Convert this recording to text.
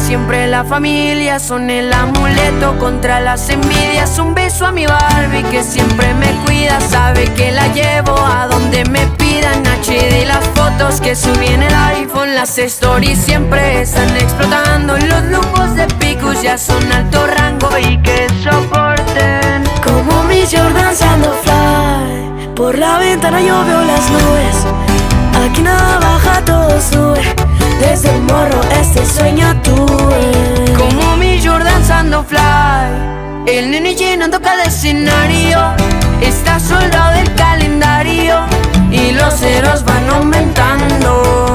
siempre la familia son el amuleto contra las envidias. Un beso a mi Barbie que siempre me cuida, sabe que la llevo a donde me pidan. HD las fotos que subí en el iPhone, las stories siempre están explotando. Los lujos de Picus ya son alto rango y que soporten. Como mis Jordans ando fly, por la ventana yo veo las nubes. Aquí nada baja, todo sube, desde el morro este sueño tuve. Como mi Jordans ando fly, el nene llenando cada escenario. Está soldado del calendario y los ceros van aumentando.